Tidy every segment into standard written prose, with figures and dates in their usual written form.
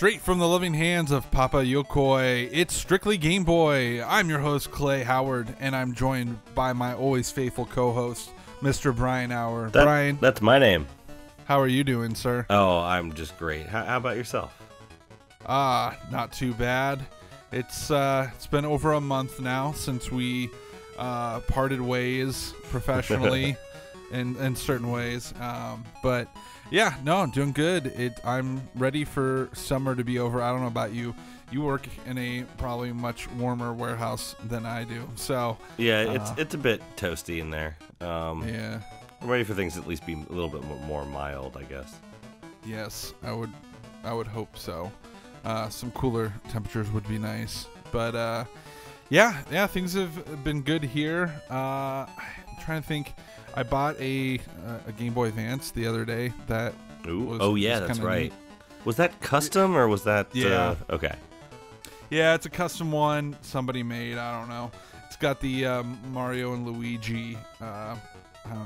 Straight from the loving hands of Papa Yokoi, it's Strictly Game Boy. I'm your host, Clay Howard, and I'm joined by my always faithful co-host, Mr. Bryan Hour. Bryan, that's my name. How are you doing, sir? Oh, I'm just great. How about yourself? Not too bad. It's been over a month now since we parted ways professionally in certain ways. But yeah, no, I'm doing good. I'm ready for summer to be over. I don't know about you. You work in a probably much warmer warehouse than I do. So yeah, it's a bit toasty in there. Yeah. I'm ready for things to at least be a little bit more mild, I guess. Yes, I would hope so. Some cooler temperatures would be nice. But yeah, things have been good here. I'm trying to think. I bought a Game Boy Advance the other day. That that's right. Neat. Was that custom or was that? Yeah. Okay. Yeah, it's a custom one somebody made. I don't know. It's got the Mario and Luigi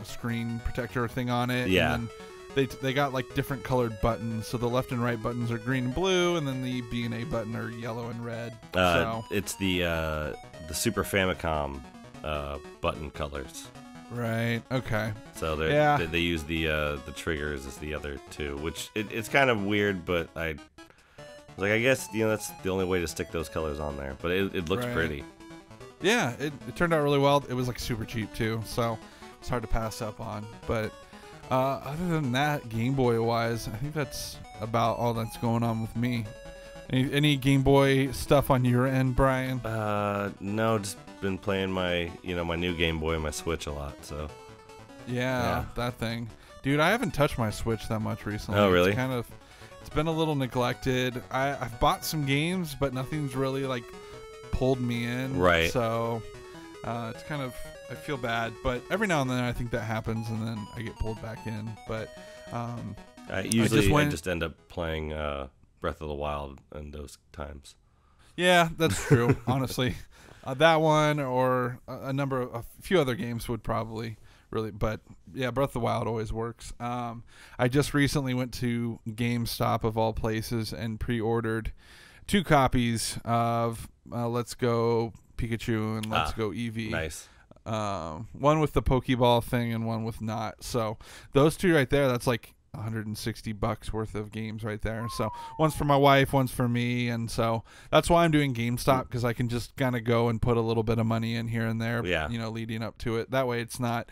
screen protector thing on it. Yeah. And then they got like different colored buttons. So the left and right buttons are green and blue, and then the B and A button are yellow and red. It's the Super Famicom button colors. Right. Okay. So they use the triggers as the other two, which it's kind of weird, but I guess that's the only way to stick those colors on there. But it looks pretty. Yeah, it turned out really well. It was like super cheap too, so it's hard to pass up on. But other than that, Game Boy wise, I think that's about all that's going on with me. Any Game Boy stuff on your end, Bryan? No, just been playing my new Game Boy and my Switch a lot. So yeah, that thing, dude. I haven't touched my Switch that much recently. Oh, really? It's been a little neglected. I've bought some games, but nothing's really like pulled me in. Right. So it's kind of, I feel bad, but every now and then I think that happens, and then I get pulled back in. But I just end up playing Breath of the Wild in those times. Yeah, that's true. Honestly, that one or a few other games would probably really, but yeah, Breath of the Wild always works. I just recently went to GameStop of all places and pre-ordered 2 copies of Let's Go Pikachu and Let's Go Eevee. Nice. One with the Pokeball thing and one with not. So those 2 right there, that's like $160 worth of games right there. So one's for my wife, one's for me, and so that's why I'm doing GameStop, because I can just kind of go and put a little bit of money in here and there, leading up to it. That way it's not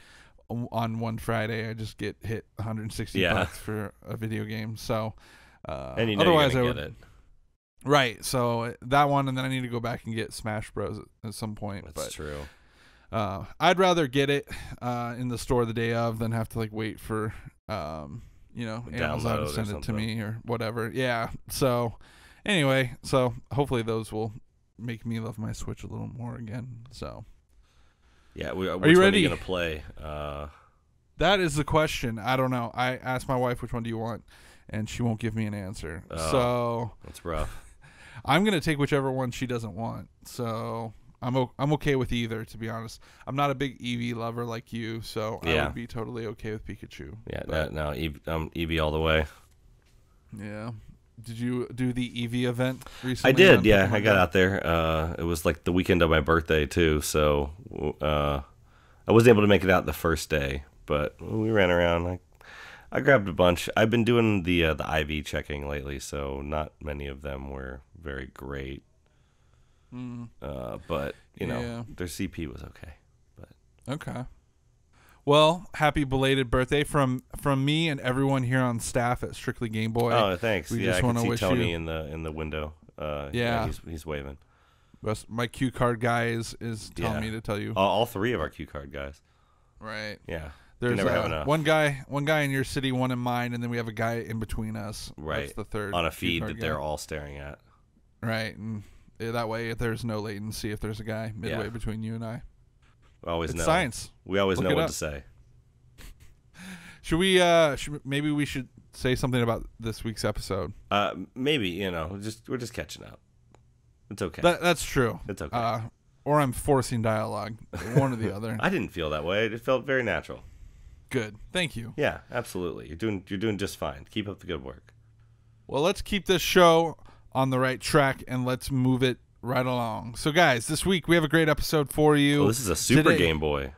on one Friday I just get hit $160 for a video game. So and otherwise you're gonna get it. Right, so that one, and then I need to go back and get Smash Bros at some point. That's true. I'd rather get it in the store the day of than have to like wait for Amazon to send it to me or whatever. Yeah. So anyway, hopefully those will make me love my Switch a little more again. So yeah, are you ready? Which one are you gonna play? That is the question. I don't know. I asked my wife which one do you want, and she won't give me an answer. So that's rough. I'm gonna take whichever one she doesn't want. So I'm okay with either, to be honest. I'm not a big Eevee lover like you, so I would be totally okay with Pikachu. Yeah, no, Eevee all the way. Yeah. Did you do the Eevee event recently? I did, yeah. I got out there. It was like the weekend of my birthday, too, so I wasn't able to make it out the first day, but we ran around. I grabbed a bunch. I've been doing the IV checking lately, so not many of them were very great. But their CP was okay. But okay. Well, happy belated birthday from me and everyone here on staff at Strictly Game Boy. Oh, thanks. We just want to wish Tony you in the window. He's waving. My cue card guy is telling me to tell you. All 3 of our cue card guys. Right. Yeah. There's never have enough. one guy in your city, one in mine, and then we have a guy in between us. Right. That's the third on a feed that they're all staring at. Right. And that way, there's no latency if there's a guy midway between you and I. We always know. Science. We always know what to say. Should we? Maybe we should say something about this week's episode. Maybe we're just catching up. It's okay. That's true. It's okay. Or I'm forcing dialogue, one or the other. I didn't feel that way. It felt very natural. Good. Thank you. Yeah, absolutely. You're doing just fine. Keep up the good work. Well, let's keep this show on the right track, and let's move it right along. So, guys, this week we have a great episode for you. Oh, this is a Super Today. Game Boy.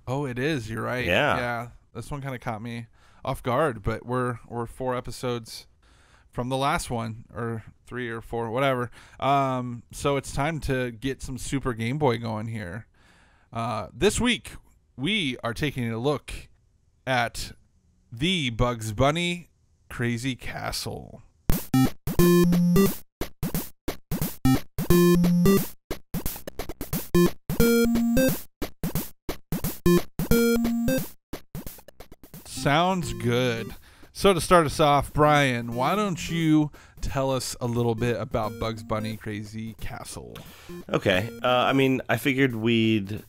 Oh, it is. You're right. Yeah. This one kind of caught me off guard, but we're 4 episodes from the last one, or 3 or 4, whatever. So it's time to get some Super Game Boy going here. This week we are taking a look at the Bugs Bunny Crazy Castle. Sounds good. So to start us off, Brian, why don't you tell us a little bit about Bugs Bunny Crazy Castle? Okay. I figured we'd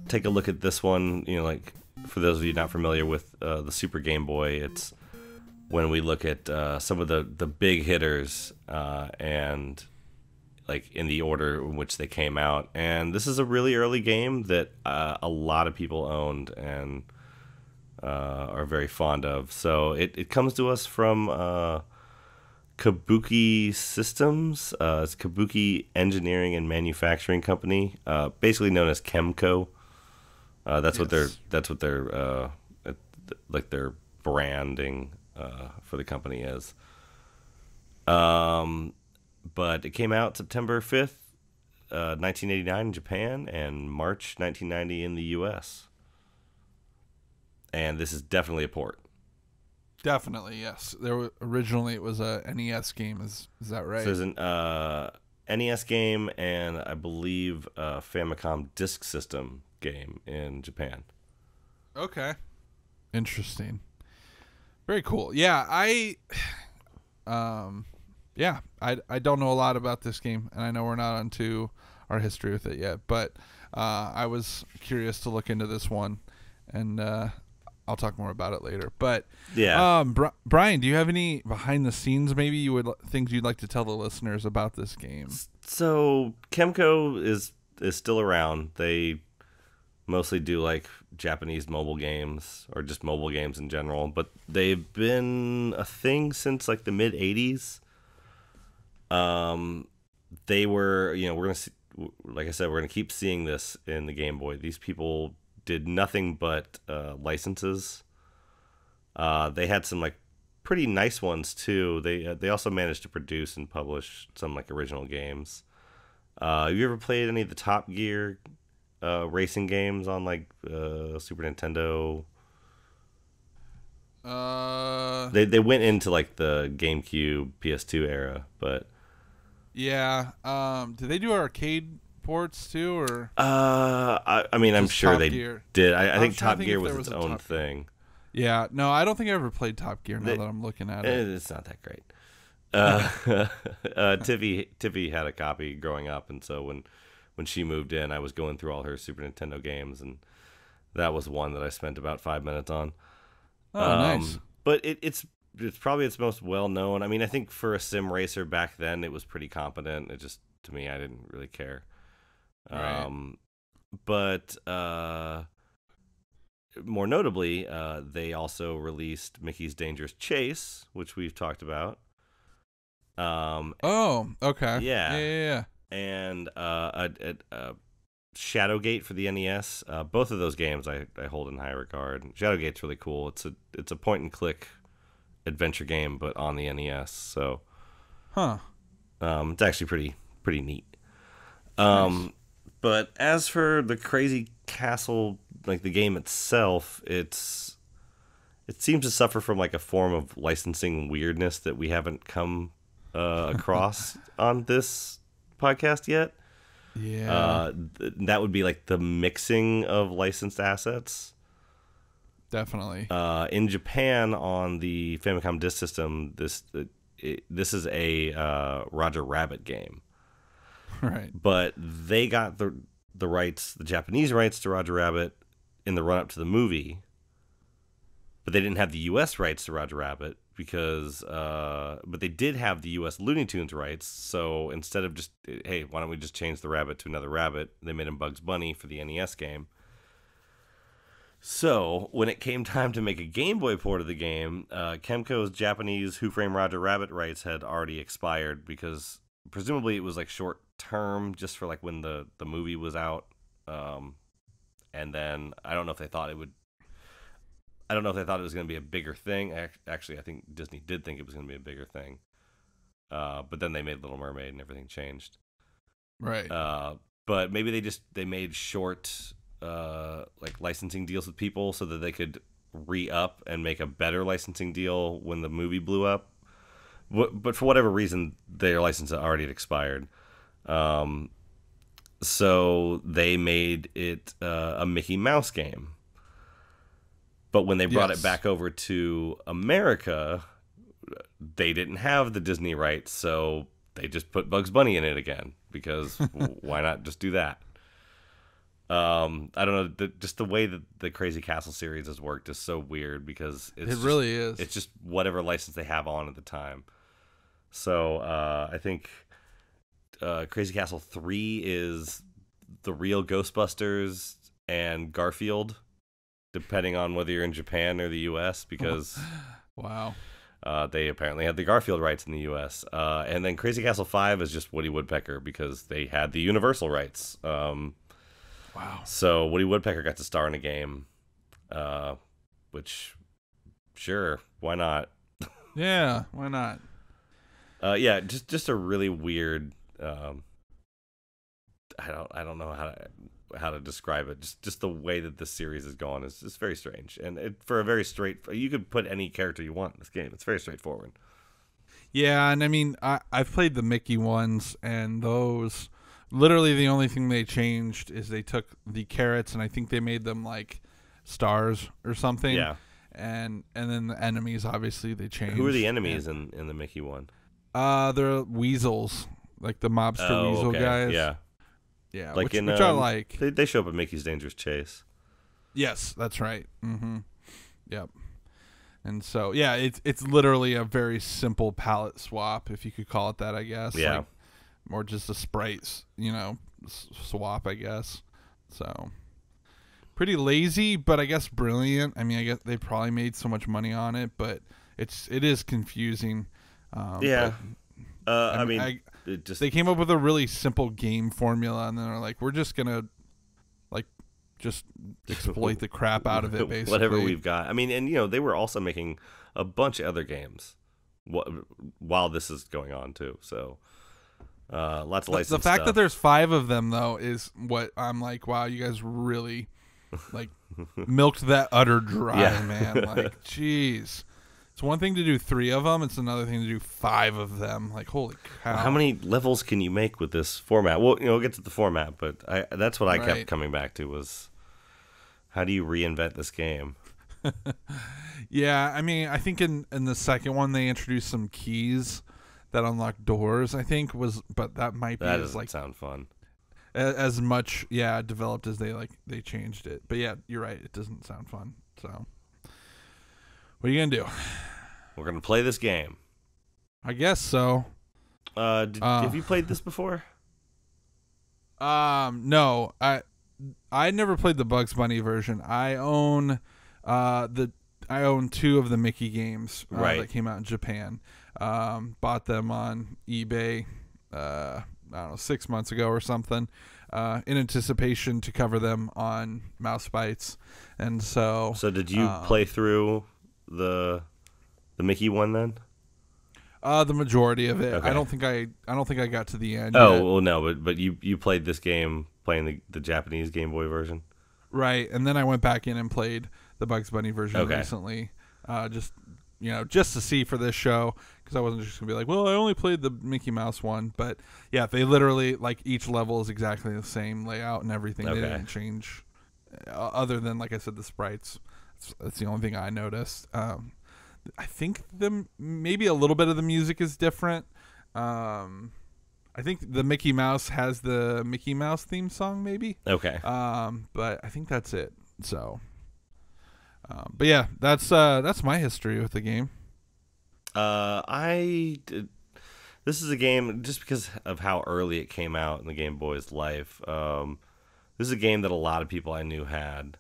take a look at this one. Like for those of you not familiar with the Super Game Boy, it's when we look at some of the big hitters and like in the order in which they came out. And this is a really early game that a lot of people owned and are very fond of. So it comes to us from Kabuki Systems. It's Kabuki Engineering and Manufacturing Company, basically known as Chemco. That's what their like their branding for the company is. But it came out September 5th, 1989 in Japan, and March 1990 in the U.S. And this is definitely a port. Definitely, yes. Originally it was a NES game. Is that right? So there's an NES game and I believe a Famicom Disk System game in Japan. Okay. Interesting. Very cool. Yeah, I don't know a lot about this game, and I know we're not onto our history with it yet, but I was curious to look into this one, and I'll talk more about it later. But yeah, Brian, do you have any behind the scenes things you'd like to tell the listeners about this game? So Chemco is still around. They mostly do like Japanese mobile games or just mobile games in general, but they've been a thing since like the mid 80s. They were, we're gonna see, like I said, we're gonna keep seeing this in the Game Boy. These people did nothing but licenses. They had some like pretty nice ones too. They also managed to produce and publish some like original games. Have you ever played any of the Top Gear racing games on like Super Nintendo? They went into like the GameCube, PS2 era, but yeah. Did they do arcade ports too, or? I'm sure Top they Gear? did. I think trying to Top Gear if there was its a own Top Gear. thing. Yeah, no, I don't think I ever played Top Gear. Now that I'm looking at it, It's not that great. Tiffy had a copy growing up, and so when she moved in, I was going through all her Super Nintendo games, and that was one that I spent about 5 minutes on. Oh, nice. But it's probably its most well known. I think for a sim racer back then, it was pretty competent. It just, to me, I didn't really care. Right. But more notably, they also released Mickey's Dangerous Chase, which we've talked about. Oh, okay. Yeah. Yeah. And Shadowgate for the NES. Both of those games I hold in high regard. Shadowgate's really cool. It's a point and click adventure game, but on the NES. So, it's actually pretty neat. Nice. But as for the Crazy Castle, like the game itself, it seems to suffer from like a form of licensing weirdness that we haven't come across on this podcast yet. Yeah. That would be like the mixing of licensed assets. Definitely. In Japan on the Famicom Disk System, this is a Roger Rabbit game. Right. But they got the rights, the Japanese rights to Roger Rabbit in the run up to the movie. But they didn't have the US rights to Roger Rabbit but they did have the US Looney Tunes rights. So instead of just, hey, why don't we just change the rabbit to another rabbit, they made him Bugs Bunny for the NES game. So when it came time to make a Game Boy port of the game, Kemco's Japanese Who Framed Roger Rabbit rights had already expired because presumably it was like short term, just for like when the movie was out. And then I don't know if they thought it would. I don't know if they thought it was going to be a bigger thing. Actually, I think Disney did think it was going to be a bigger thing. But then they made Little Mermaid and everything changed. Right. But maybe they made short like licensing deals with people so that they could re-up and make a better licensing deal when the movie blew up. But for whatever reason, their license had already expired. So they made it a Mickey Mouse game. But when they brought it back over to America, they didn't have the Disney rights, so they just put Bugs Bunny in it again, because why not just do that? I don't know, just the way that the Crazy Castle series has worked is so weird, because it really is. It's just whatever license they have on at the time. So I think Crazy Castle 3 is the real Ghostbusters and Garfield, depending on whether you're in Japan or the U.S., because wow, they apparently had the Garfield rights in the U.S. And then Crazy Castle 5 is just Woody Woodpecker, because they had the Universal rights. Wow. So Woody Woodpecker got to star in a game, which, sure, why not? Yeah, why not? Yeah, just a really weird. I don't know how to describe it. Just the way that the series is going is just very strange, and for a very you could put any character you want in this game. It's very straightforward. Yeah, and I mean, I've played the Mickey ones, and those literally the only thing they changed is they took the carrots and I think they made them like stars or something. Yeah, and then the enemies obviously they changed. Who are the enemies in the Mickey one? They're weasels, like the mobster weasel guys. Yeah. Yeah, like which I like. They show up at Mickey's Dangerous Chase. Yes, that's right. Mm-hmm. Yep. And so, yeah, it's literally a very simple palette swap, if you could call it that, I guess. Yeah. Like, or just a sprites, swap, I guess. So, pretty lazy, but I guess brilliant. I mean, I guess they probably made so much money on it, but it is confusing. Yeah. I mean, they came up with a really simple game formula, and then they're like, we're just gonna just exploit the crap out of it, basically. Whatever we've got. I mean, and they were also making a bunch of other games while this is going on too. So lots of licensed The fact stuff. that there's 5 of them though is what I'm like. Wow, you guys really milked that udder dry, man. Like, jeez. It's one thing to do 3 of them. It's another thing to do 5 of them. Like, holy cow. How many levels can you make with this format? Well, we'll get to the format, but that's what I kept coming back to was, how do you reinvent this game? Yeah, I mean, I think in the second one they introduced some keys that unlock doors, I think, but that might be that doesn't sound fun. As much, yeah, developed as they changed it. But yeah, you're right. It doesn't sound fun. So what are you gonna do? We're gonna play this game. I guess so. Have you played this before? No. I never played the Bugs Bunny version. I own 2 of the Mickey games that came out in Japan. Bought them on eBay. I don't know, 6 months ago or something. In anticipation to cover them on Mouse Bites, and so. So did you play through the Mickey one then? The majority of it. Okay. I don't think I got to the end. Oh, yet. well, no, but you played this game playing the Japanese Game Boy version, right? And then I went back in and played the Bugs Bunny version recently, just to see for this show, because I wasn't just gonna be like, well, I only played the Mickey Mouse one, but yeah, they literally each level is exactly the same layout and everything. They didn't change, other than, like I said, the sprites. That's the only thing I noticed. I think maybe a little bit of the music is different. I think the Mickey Mouse has the Mickey Mouse theme song, maybe. Okay. But I think that's it. So, but yeah, that's my history with the game. This is a game, just because of how early it came out in the Game Boy's life. This is a game that a lot of people I knew had.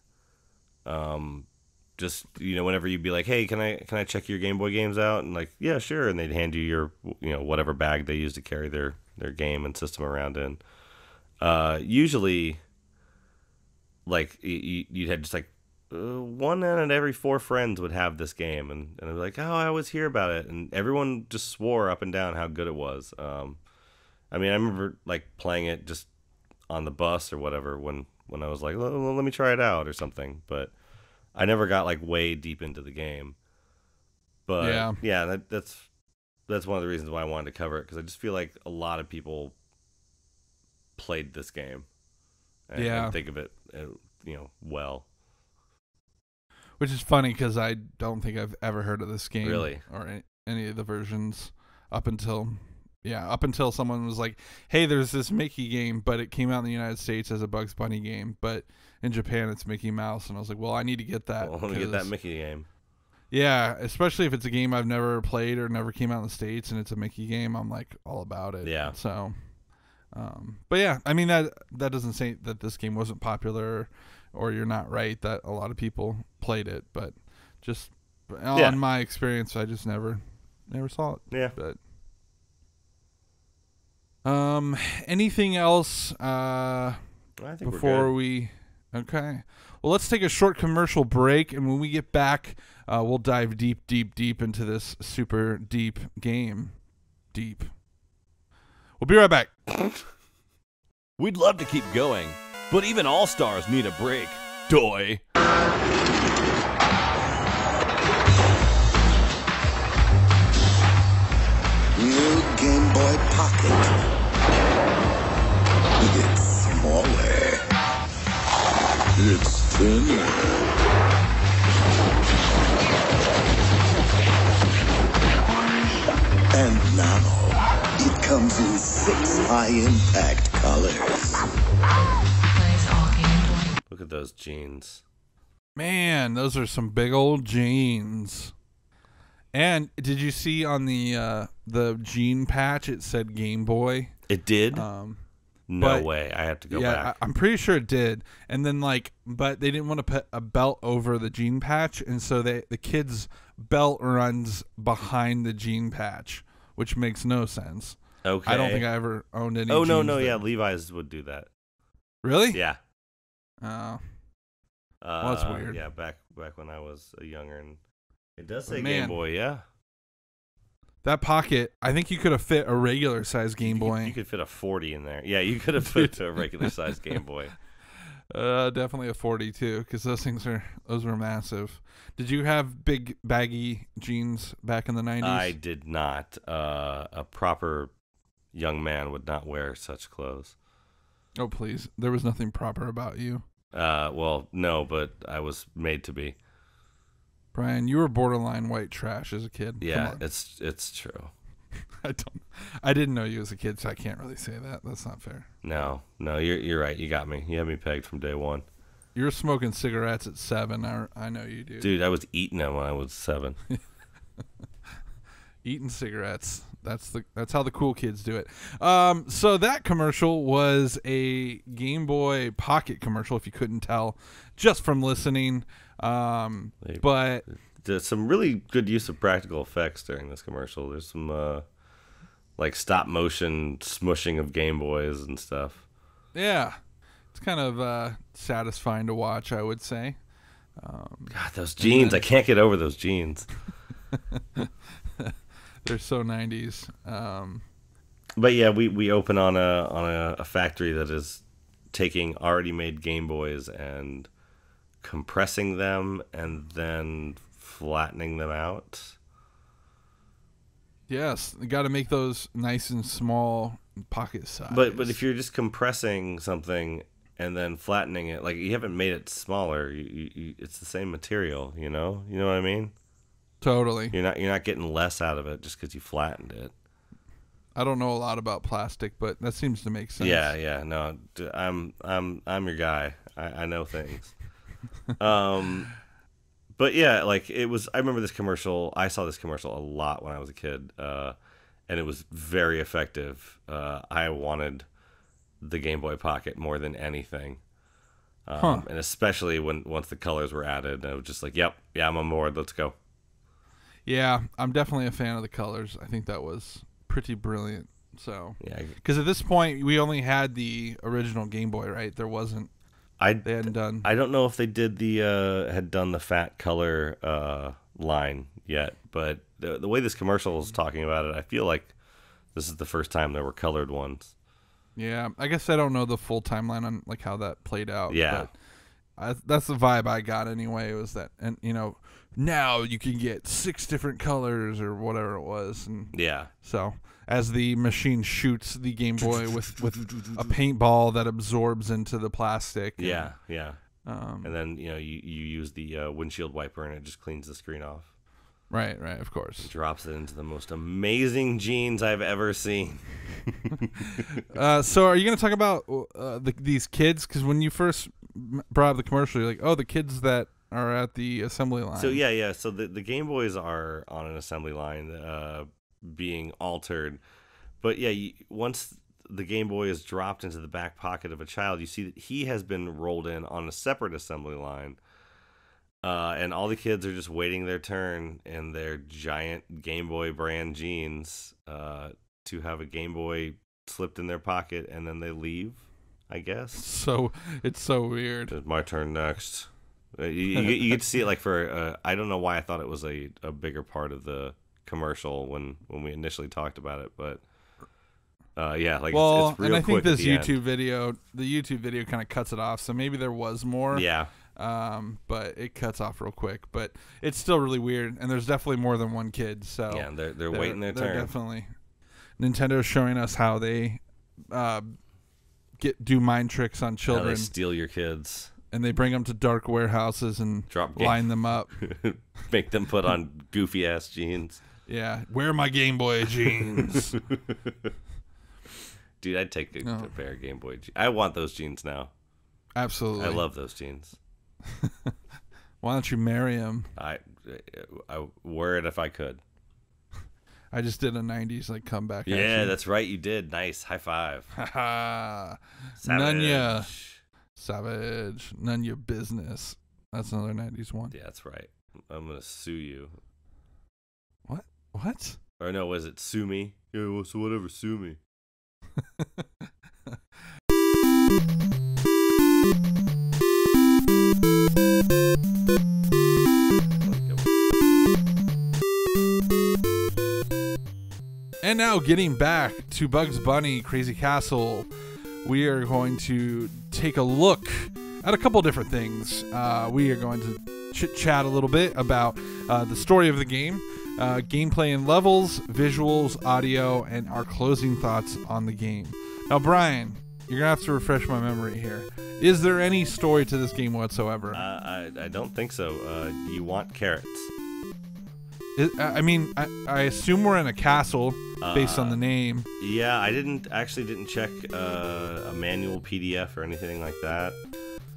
Just whenever you'd be like, hey, can I check your Game Boy games out? And like, yeah, sure. And they'd hand you your whatever bag they use to carry their game and system around in. Usually, like you'd have just like one out of every four friends would have this game, and they'd be like, oh, I always hear about it, and everyone just swore up and down how good it was. I mean, I remember like playing it just on the bus or whatever when I was like, well, let me try it out or something, but I never got like way deep into the game. But Yeah. yeah, that's one of the reasons why I wanted to cover it, because I just feel like a lot of people played this game and Yeah. think of it, well. Which is funny because I don't think I've ever heard of this game. Really? Or any of the versions up until someone was like, hey, there's this Mickey game, but it came out in the United States as a Bugs Bunny game, but in Japan it's Mickey Mouse. And I was like, well, I need to get that. Well, let me get that Mickey game. Yeah, especially if it's a game I've never played or never came out in the States and it's a Mickey game, I'm like all about it. Yeah. So, but yeah, I mean, that doesn't say that this game wasn't popular, or you're not right that a lot of people played it, but just on my experience, I just never saw it. Yeah. But anything else I think before we're good. Okay. Well, let's take a short commercial break, and when we get back, we'll dive deep into this super deep game. Deep. We'll be right back. We'd love to keep going, but even all-stars need a break. Doy. New Game Boy Pocket. It's smaller. It's thinner. And now, it comes in 6 high-impact colors. Look at those jeans. Man, those are some big old jeans. And did you see on the jean patch it said Game Boy? It did? No way. I have to go back. I'm pretty sure it did. And then but they didn't want to put a belt over the jean patch, and so the kid's belt runs behind the jean patch, which makes no sense. Okay. I don't think I ever owned any. Oh, jeans no, that... yeah, Levi's would do that. Really? Yeah. Oh. Well, that's weird. Yeah, back when I was younger, and it does say Man. Game Boy, yeah. That pocket, I think you could have fit a regular size Game Boy. You could fit a 40 in there. Yeah, you could have fit a regular size Game Boy. Definitely a 40 too, because those were massive. Did you have big baggy jeans back in the 90s? I did not. A proper young man would not wear such clothes. Oh, please. There was nothing proper about you. Well, no, but I was made to be. Brian, you were borderline white trash as a kid. Yeah, it's true. I didn't know you as a kid, so I can't really say that. That's not fair. No, you're right. You got me. You had me pegged from day one. You were smoking cigarettes at 7. I know you do. Dude, I was eating them when I was 7. Eating cigarettes. That's how the cool kids do it. So that commercial was a Game Boy Pocket commercial, if you couldn't tell, just from listening. But there's some really good use of practical effects during this commercial. There's some like stop motion smushing of Game Boys and stuff. Yeah, it's kind of satisfying to watch, I would say. God, those jeans! I can't get over those jeans. They're so 90s. But yeah, we open on a factory that is taking already made Game Boys and compressing them and then flattening them out. Yes, you got to make those nice and small pocket size. But if you're just compressing something and then flattening it, like you haven't made it smaller, it's the same material, you know what I mean? Totally. You're not getting less out of it just because you flattened it. I don't know a lot about plastic, but that seems to make sense. Yeah. No, I'm your guy. I know things. But yeah, like it was. I remember this commercial. I saw this commercial a lot when I was a kid, and it was very effective. I wanted the Game Boy Pocket more than anything. And especially once the colors were added, I was just like, yep, yeah, I'm on board. Let's go. Yeah, I'm definitely a fan of the colors. I think that was pretty brilliant. So, Yeah, because at this point we only had the original Game Boy, right? There wasn't. They hadn't done. I don't know if they did had done the fat color line yet, but the way this commercial is talking about it, I feel like this is the first time there were colored ones. Yeah, I guess I don't know the full timeline on like how that played out. Yeah, but that's the vibe I got anyway. Was that, and now you can get 6 different colors or whatever it was, and yeah. so as the machine shoots the Game Boy with a paintball that absorbs into the plastic. Yeah. And then you use the windshield wiper and it just cleans the screen off. Right, of course. It drops it into the most amazing jeans I've ever seen. So are you going to talk about these kids? Because when you first brought up the commercial, you're like, oh, the kids that are at the assembly line. So yeah. So the Game Boys are on an assembly line being altered. But yeah, once the Game Boy is dropped into the back pocket of a child, you see that he has been rolled in on a separate assembly line. And all the kids are just waiting their turn in their giant Game Boy brand jeans to have a Game Boy slipped in their pocket, and then they leave, I guess. So it's so weird. It's my turn next. You get to see it like for I don't know why I thought it was a bigger part of the commercial when we initially talked about it, but yeah, like it's real and I think quick at this the end. the YouTube video kind of cuts it off, so maybe there was more. Yeah. But it cuts off real quick. But it's still really weird, and there's definitely more than one kid. So yeah, they're waiting their turn. Definitely, Nintendo's showing us how they do mind tricks on How children. they steal your kids, and they bring them to dark warehouses and Drop line them up. make them put on goofy ass jeans. Yeah, wear my Game Boy jeans. Dude, I'd take a pair of Game Boy jeans. I want those jeans now. Absolutely, I love those jeans. Why don't you marry him? I wear it if I could. I just did a 90s like comeback. Yeah, actually. that's right. You did. Nice. High five. Savage. None your business. That's another 90s one. Yeah, that's right. I'm going to sue you. What? Or no, was it sue me? Yeah, well, so whatever, sue me. And now getting back to Bugs Bunny Crazy Castle, we are going to take a look at a couple different things. We are going to chit-chat a little bit about the story of the game, gameplay and levels, visuals, audio, and our closing thoughts on the game. Now, Brian, you're going to have to refresh my memory here. Is there any story to this game whatsoever? I don't think so. You want carrots. I assume we're in a castle based on the name. Yeah, I didn't check a manual PDF or anything like that.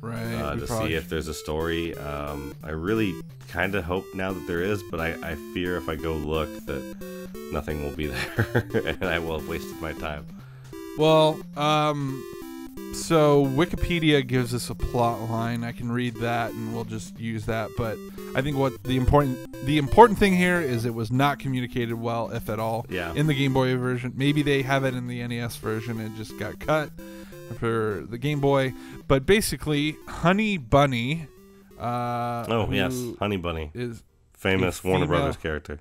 Right. To see if there's a story. I really kind of hope now that there is, but I fear if I go look that nothing will be there and I will have wasted my time. Well, so Wikipedia gives us a plot line. I can read that and we'll just use that. But I think what the important thing here is it was not communicated well, if at all, in the Game Boy version. Maybe they have it in the NES version and it just got cut for the Game Boy. But basically, Honey Bunny. Honey Bunny is famous Warner Brothers character.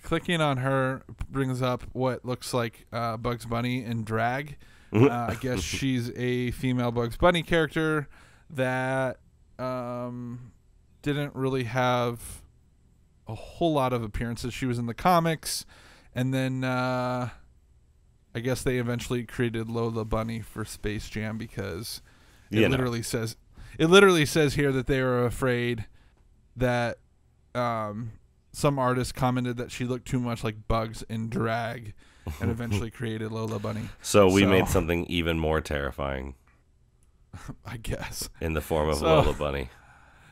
Clicking on her brings up what looks like Bugs Bunny in drag. I guess she's a female Bugs Bunny character that didn't really have a whole lot of appearances. She was in the comics, and then I guess they eventually created Lola Bunny for Space Jam because it literally says here that they were afraid that some artist commented that she looked too much like Bugs in drag and eventually created Lola Bunny. So we made something even more terrifying. I guess. In the form of Lola Bunny.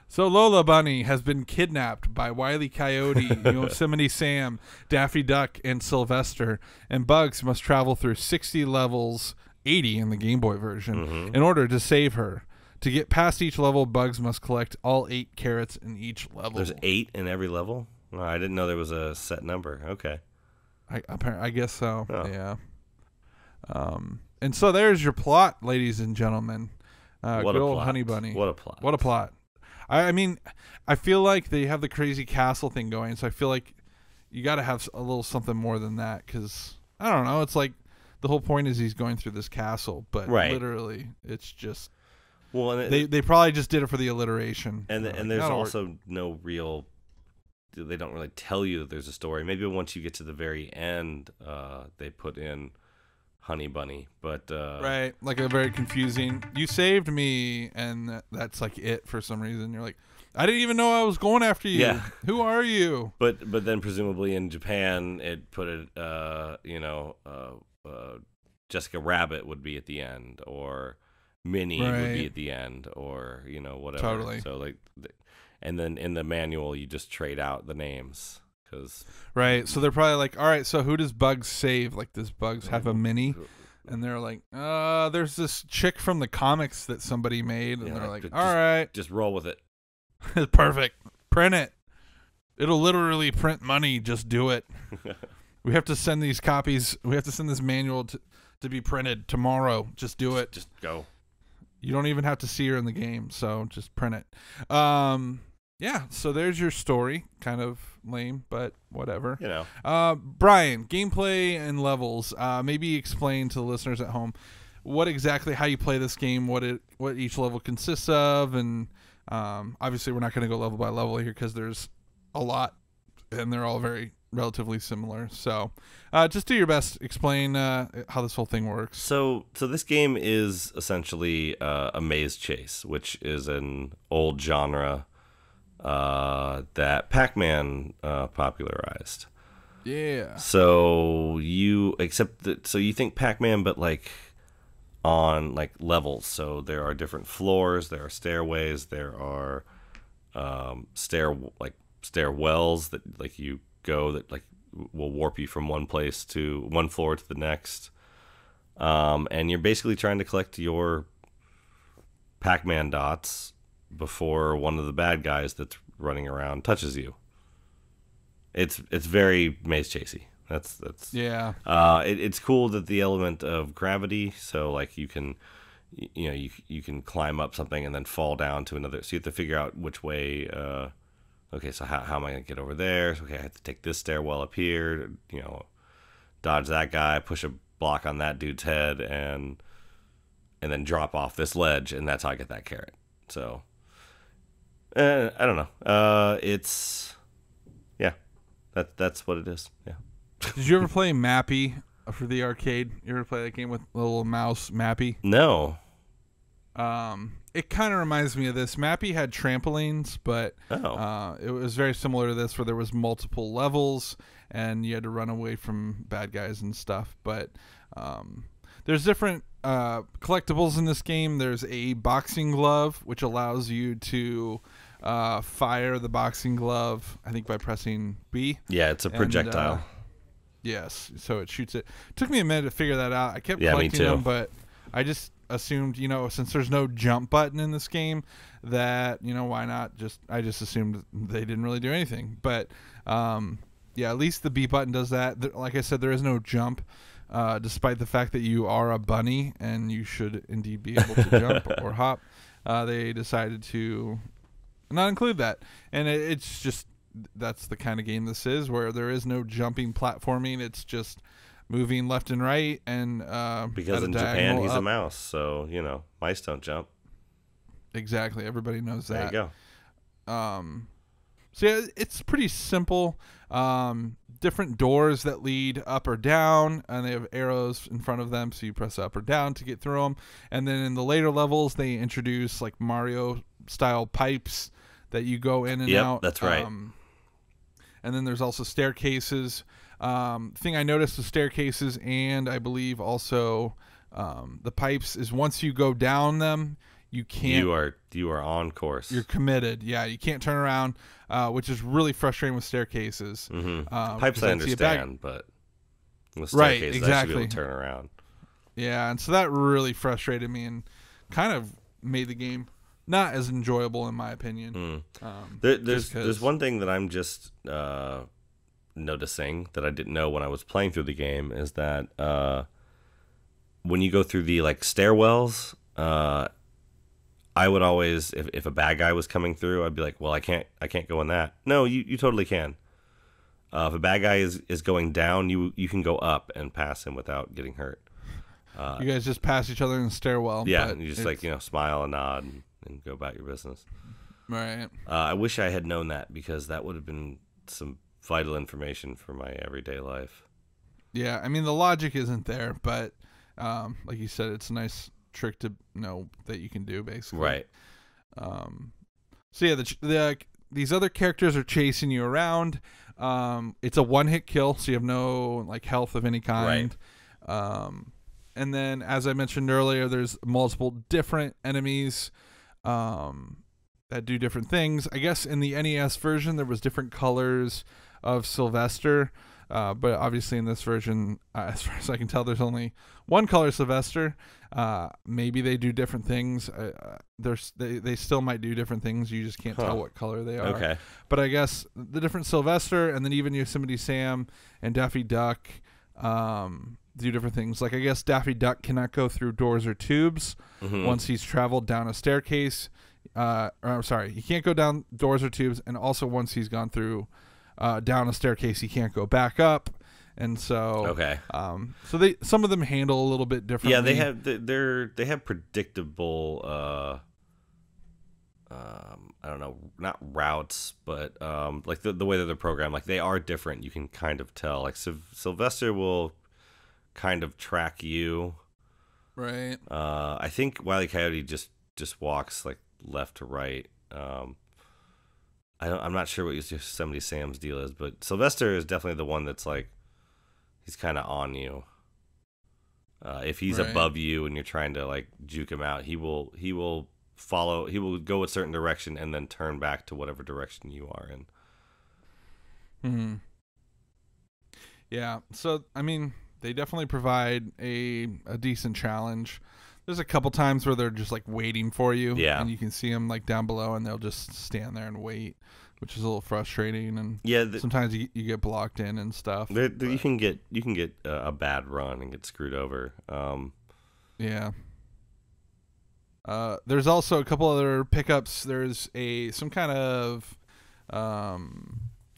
So Lola Bunny has been kidnapped by Wile E. Coyote, Yosemite Sam, Daffy Duck, and Sylvester, and Bugs must travel through 60 levels 80 in the Game Boy version. Mm-hmm. In order to save her. To get past each level, Bugs must collect all 8 carrots in each level. There's 8 in every level? Oh, I didn't know there was a set number. Okay. I guess so. Oh. Yeah. And so there's your plot, ladies and gentlemen. What good a old plot. Honey Bunny. What a plot. What a plot. I mean, I feel like they have the crazy castle thing going, so I feel like you got to have a little something more than that, because, I don't know, it's like the whole point is he's going through this castle, but literally it's just... Well, and they probably just did it for the alliteration. And like, there's also no real... They don't really tell you that there's a story. Maybe once you get to the very end, they put in Honey Bunny, but... right, like a very confusing, you saved me, and that's like it for some reason. You're like, I didn't even know I was going after you. Yeah. Who are you? But then presumably in Japan, it put it, Jessica Rabbit would be at the end, or Minnie would be at the end, or, whatever. Totally. So, like... And then in the manual, you just trade out the names. Right, so they're probably like, all right, so who does Bugs save? Like, does Bugs have a Minnie? And they're like, there's this chick from the comics that somebody made. And they're like, all right. Just roll with it. Perfect. Print it. It'll literally print money. Just do it. We have to send these copies. We have to send this manual to be printed tomorrow. Just do it. Just go. You don't even have to see her in the game, so just print it. Yeah, so there's your story. Kind of lame, but whatever. Bryan, gameplay and levels. Maybe explain to the listeners at home how you play this game, what each level consists of, and obviously we're not going to go level by level here because there's a lot, and they're all very relatively similar. So just do your best. Explain how this whole thing works. So this game is essentially a maze chase, which is an old genre that Pac-Man popularized. Yeah. So you think Pac-Man, but like on like levels. So there are different floors, there are stairways, there are stairwells that like you go that like will warp you from one floor to the next. And you're basically trying to collect your Pac-Man dots before one of the bad guys that's running around touches you. It's very maze chasey. That's yeah. It's cool that the element of gravity, so like you can climb up something and then fall down to another. So you have to figure out which way. Okay, so how am I gonna get over there? So, okay, I have to take this stairwell up here. Dodge that guy, push a block on that dude's head, and then drop off this ledge, and that's how I get that carrot. So. I don't know. That's what it is. Yeah. Did you ever play Mappy for the arcade? You ever play that game with the little mouse, Mappy? No. It kind of reminds me of this. Mappy had trampolines, but it was very similar to this, where there was multiple levels and you had to run away from bad guys and stuff. But there's different collectibles in this game. There's a boxing glove, which allows you to fire the boxing glove, I think by pressing B. Yeah, it's a projectile. Yes, so it shoots it. Took me a minute to figure that out. I kept collecting them, but I just assumed, since there's no jump button in this game, that, why not? I just assumed they didn't really do anything. But at least the B button does that. Like I said, there is no jump. Despite the fact that you are a bunny and you should indeed be able to jump or hop, they decided to not include that. And it's just, that's the kind of game this is, where there is no jumping platforming. It's just moving left and right. And because in Japan he's a mouse, so mice don't jump. Exactly, everybody knows that. There you go. So yeah, it's pretty simple. Different doors that lead up or down, and they have arrows in front of them, so you press up or down to get through them. And then in the later levels, they introduce like Mario-style pipes that you go in and out. Yep, that's right. And then there's also staircases. Thing I noticed with staircases, and I believe also the pipes, is once you go down them, you can't. You are on course. You're committed. Yeah, you can't turn around, which is really frustrating with staircases. Mm-hmm. Pipes I understand, but with staircases, right, exactly. I should be able to turn around. Yeah, and so that really frustrated me and kind of made the game not as enjoyable in my opinion. There's one thing that I'm just noticing that I didn't know when I was playing through the game is that when you go through the like stairwells, I would always, if a bad guy was coming through, I'd be like, well, I can't go in that. No, you totally can. If a bad guy is going down, you can go up and pass him without getting hurt. You guys just pass each other in the stairwell. Yeah, but and you just smile and nod and go about your business. Right. I wish I had known that because that would have been some vital information for my everyday life. Yeah, I mean the logic isn't there, but like you said, it's a nice trick to know that you can do basically. Right. So yeah, these other characters are chasing you around. It's a one-hit kill, so you have no like health of any kind. Right. And then, as I mentioned earlier, there's multiple different enemies that do different things. I guess in the NES version, there was different colors of Sylvester, but obviously in this version, as far as I can tell, there's only one color Sylvester. Maybe they do different things. They still might do different things. You just can't tell what color they are. Okay. But I guess the different Sylvester and then even Yosemite Sam and Daffy Duck do different things. Like I guess Daffy Duck cannot go through doors or tubes once he's traveled down a staircase. I'm sorry, he can't go down doors or tubes, and also once he's gone through down a staircase, he can't go back up. And so, okay. So some of them handle a little bit differently. Yeah, they have predictable. I don't know, not routes, but like the way that they're programmed, like they are different. You can kind of tell. Like Sylvester will kind of track you, right? I think Wile E. Coyote just walks like left to right. I'm not sure what Yosemite Sam's deal is, but Sylvester is definitely the one that's like he's kind of on you. If he's above you and you're trying to like juke him out, he will follow. He will go a certain direction and then turn back to whatever direction you are in. Hmm. Yeah. So I mean, they definitely provide a decent challenge. There's a couple times where they're just like waiting for you, and you can see them like down below, and they'll just stand there and wait, which is a little frustrating. And sometimes you get blocked in and stuff. You can get a bad run and get screwed over. Yeah. There's also a couple other pickups. There's some kind of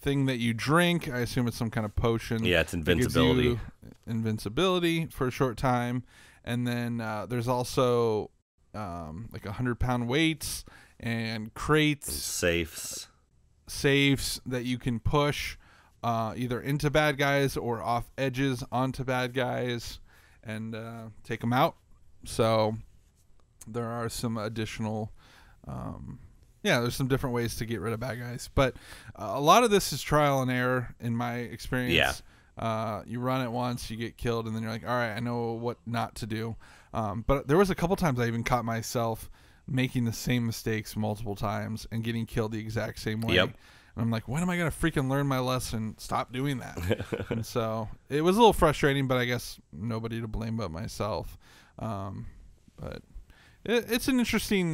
thing that you drink. I assume it's some kind of potion. Yeah, it's invincibility. Invincibility for a short time. And then there's also like 100-pound weights and crates. And safes that you can push either into bad guys or off edges onto bad guys and take them out. So there are some additional there's some different ways to get rid of bad guys, but a lot of this is trial and error in my experience. You run it once, you get killed, and then you're like, all right, I know what not to do. But there was a couple times I even caught myself making the same mistakes multiple times and getting killed the exact same way. And I'm like, when am I going to freaking learn my lesson? Stop doing that. And so it was a little frustrating, but I guess nobody to blame but myself. But it's an interesting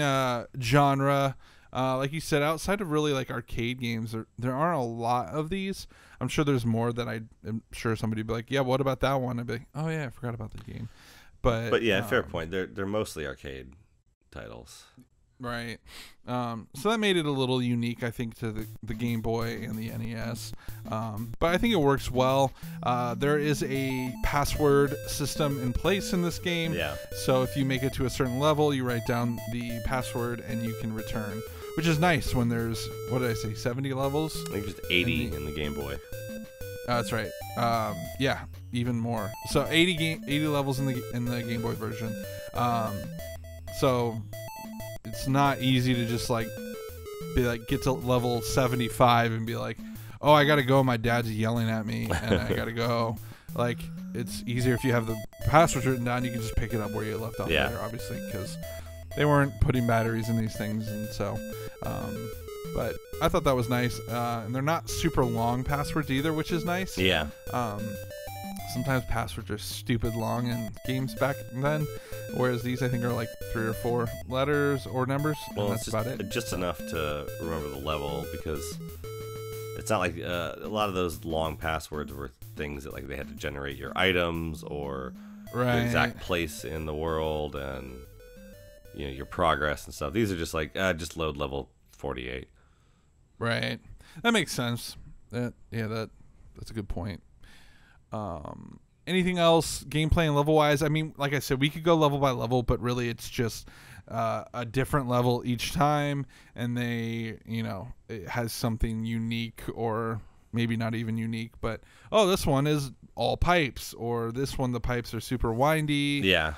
genre. Like you said, outside of really like arcade games, there aren't a lot of these. I'm sure there's more that I'm sure somebody would be like, yeah, what about that one? I'd be like, oh yeah, I forgot about the game. But yeah, fair point. They're mostly arcade titles. Right. So that made it a little unique, I think, to the Game Boy and the NES. But I think it works well. There is a password system in place in this game. Yeah. So if you make it to a certain level, you write down the password and you can return, which is nice when there's, what did I say, 70 levels? I think just 80 in the Game Boy. That's right. Yeah, even more. So 80 levels in the Game Boy version. So it's not easy to just like be like get to level 75 and be like, oh, I gotta go, my dad's yelling at me and I gotta go. Like, it's easier if you have the passwords written down. You can just pick it up where you left off later, obviously, because they weren't putting batteries in these things. And so but I thought that was nice, and they're not super long passwords either, which is nice. sometimes passwords are stupid long in games back then, whereas these I think are like 3 or 4 letters or numbers. Well, and it's that's about it. just enough to remember the level, because it's not like a lot of those long passwords were things that like they had to generate your items or Right. your exact place in the world and your progress and stuff. These are just like just load level 48. Right. That makes sense. That's a good point. Anything else gameplay and level wise? I mean, like I said, we could go level by level, but really it's just a different level each time, and it has something unique, or maybe not even unique, but this one is all pipes, or this one the pipes are super windy. Yeah.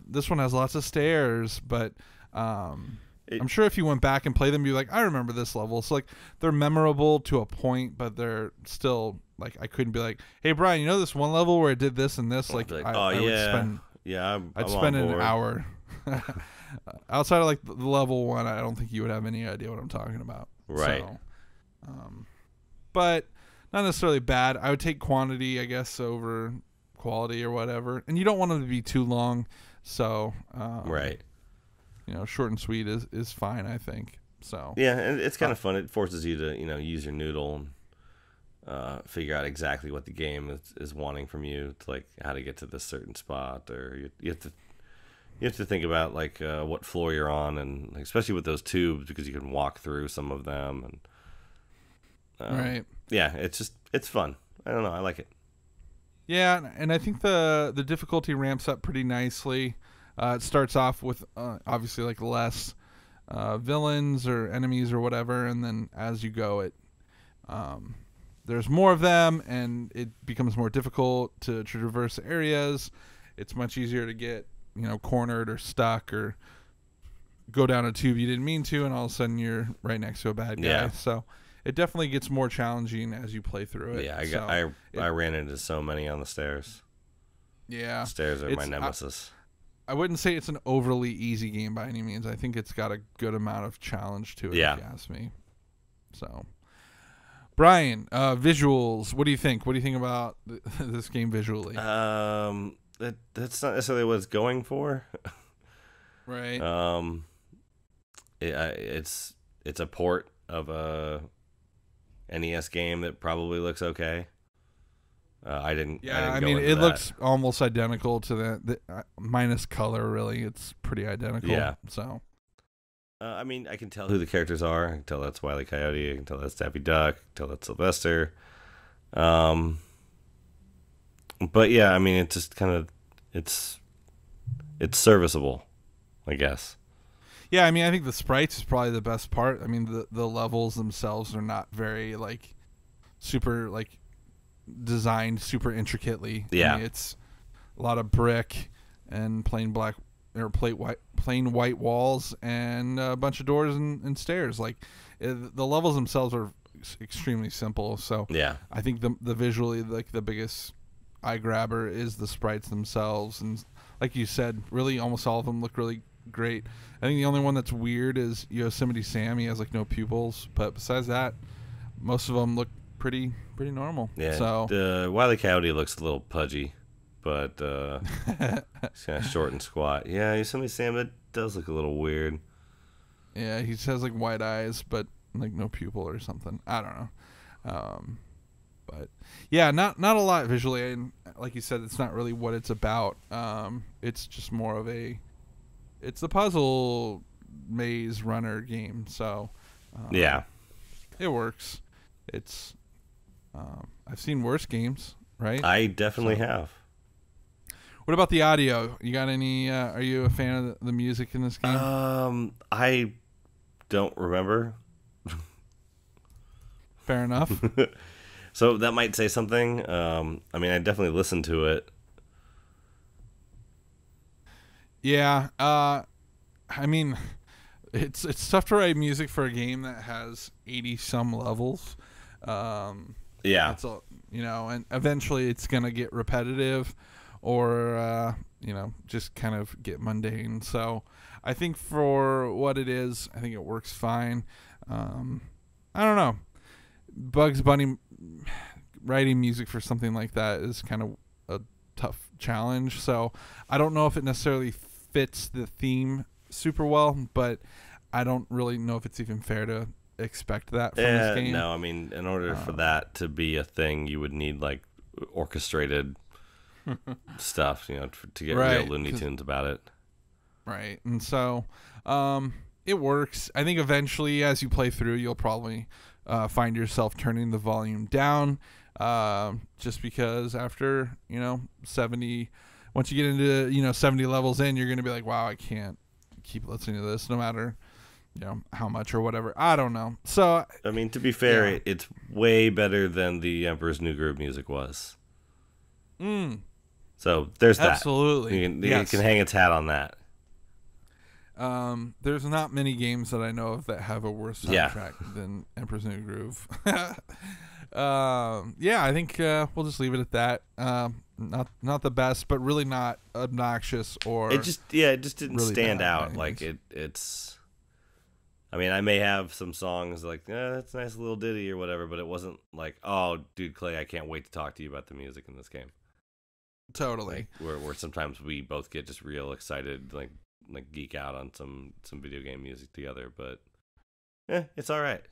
This one has lots of stairs, but I'm sure if you went back and played them, you'd be like, I remember this level. So like they're memorable to a point, but they're still like, I couldn't be like, hey Brian, this one level where I did this and this? Like, I would spend I'd spend an hour. Outside of like the level one, I don't think you would have any idea what I'm talking about. Right. So, but not necessarily bad. I would take quantity, I guess, over quality or whatever. And you don't want them to be too long. So, right. Short and sweet is fine, I think. So yeah, and it's kind of fun. It forces you to use your noodle and figure out exactly what the game is wanting from you, to like how to get to this certain spot, or you have to think about like what floor you're on, and like, especially with those tubes, because you can walk through some of them, and right. Yeah, it's fun. I don't know, I like it. Yeah, and I think the difficulty ramps up pretty nicely. It starts off with obviously like less villains or enemies or whatever, and then as you go, there's more of them, and it becomes more difficult to traverse areas. It's much easier to get cornered or stuck, or go down a tube you didn't mean to, and all of a sudden you're right next to a bad guy. Yeah. So it definitely gets more challenging as you play through it. Yeah, I ran into so many on the stairs. Yeah, Stairs are my nemesis. I wouldn't say it's an overly easy game by any means. I think it's got a good amount of challenge to it, if you ask me. So, Brian, visuals. What do you think? What do you think about this game visually? That's not necessarily what it's going for. Right. It's a port of a NES game that probably looks okay. I didn't go into it that. looks almost identical to the minus color. Really, it's pretty identical. Yeah. So, I mean, I can tell who the characters are. I can tell that's Wile E. Coyote. I can tell that's Daffy Duck. I can tell that's Sylvester. But yeah, I mean, it's just kind of it's serviceable, I guess. Yeah, I mean, I think the sprites is probably the best part. I mean, the levels themselves are not very like super like designed super intricately. Yeah. I mean, it's a lot of brick and plain white walls and a bunch of doors and stairs. Like the levels themselves are extremely simple. So yeah, I think the visually like the biggest eye grabber is the sprites themselves, and like you said, really almost all of them look really great. I think the only one that's weird is Yosemite Sam. He has like no pupils, but besides that, most of them look pretty normal. Yeah. So the Wile E. Coyote looks a little pudgy, but he's kind of short and squat. Yeah, Yosemite Sam, that does look a little weird. Yeah, he just has like white eyes, but like no pupil or something. I don't know. But yeah, not a lot visually, and like you said, it's not really what it's about. It's just more of it's a puzzle maze runner game. So yeah, it works. It's I've seen worse games, right? I definitely have. What about the audio? You got any? Are you a fan of the music in this game? I don't remember. Fair enough. So that might say something. I mean, I definitely listened to it. Yeah. I mean, it's tough to write music for a game that has 80 some levels. Yeah. It's and eventually it's gonna get repetitive, or just kind of get mundane. So I think for what it is, I think it works fine. I don't know. Bugs Bunny writing music for something like that is kind of a tough challenge. So I don't know if it necessarily fits the theme super well, but I don't really know if it's even fair to expect that from this game. No, I mean, in order for that to be a thing, you would need like orchestrated stuff, to get real Looney Tunes about it. Right. And so it works. I think eventually as you play through, you'll probably find yourself turning the volume down, just because after 70, once you get into 70 levels in, you're going to be like, wow, I can't keep listening to this no matter how much or whatever. I don't know. So I mean, to be fair, it's way better than the Emperor's New Groove music was. So there's that. Absolutely. You can hang its hat on that. There's not many games that I know of that have a worse soundtrack than Emperor's New Groove. I think we'll just leave it at that. Not the best, but really not obnoxious or. It just didn't really stand bad out. Like it's. I mean, I may have some songs like, that's a nice little ditty or whatever, but it wasn't like, oh, dude, Clay, I can't wait to talk to you about the music in this game. Totally. Like, where sometimes we both get just real excited, like geek out on some video game music together, but it's all right.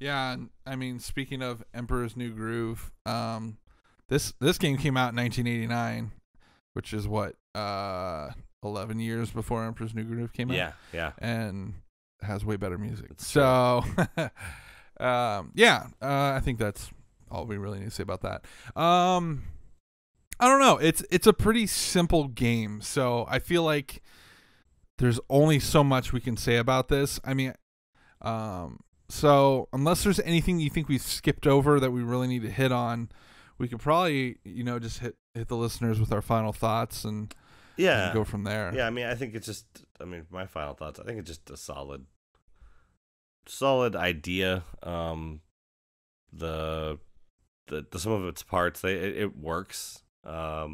Yeah, and I mean, speaking of Emperor's New Groove, this game came out in 1989, which is what 11 years before Emperor's New Groove came out. Yeah, and has way better music. That's so, I think that's all we really need to say about that. I don't know. It's a pretty simple game, so I feel like there's only so much we can say about this. I mean, so unless there's anything you think we've skipped over that we really need to hit on, we could probably just hit the listeners with our final thoughts and go from there. Yeah, I mean, I think it's just. I mean, my final thoughts. I think it's just a solid idea. The some of its parts, it works. I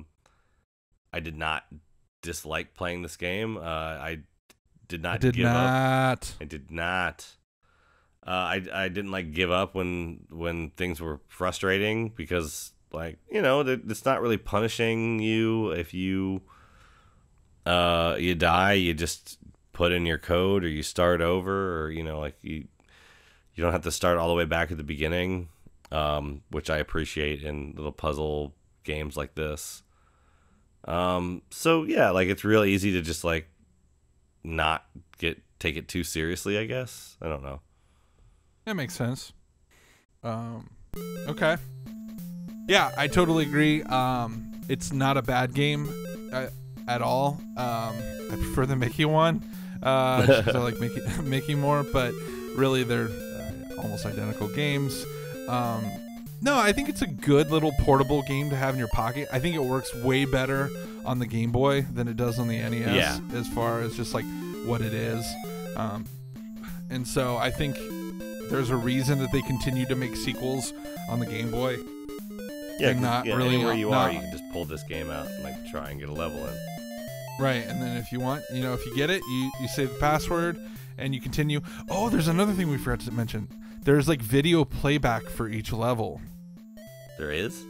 did not dislike playing this game. I did not give up. I did not. I didn't give up when things were frustrating because it's not really punishing you if you die. You just put in your code or you start over, or you don't have to start all the way back at the beginning, which I appreciate in little puzzle games like this. So yeah, it's real easy to just not take it too seriously, I guess. I don't know. That makes sense. Okay. Yeah, I totally agree. It's not a bad game at all. I prefer the Mickey one, just 'cause I like Mickey more, but really they're almost identical games. No, I think it's a good little portable game to have in your pocket. I think it works way better on the Game Boy than it does on the NES, as far as just what it is. And so I think there's a reason that they continue to make sequels on the Game Boy. Yeah, not really anywhere you are, you can just pull this game out and try and get a level in. Right, and then if you want, if you get it, you save the password and you continue. Oh, there's another thing we forgot to mention. There's video playback for each level. There is?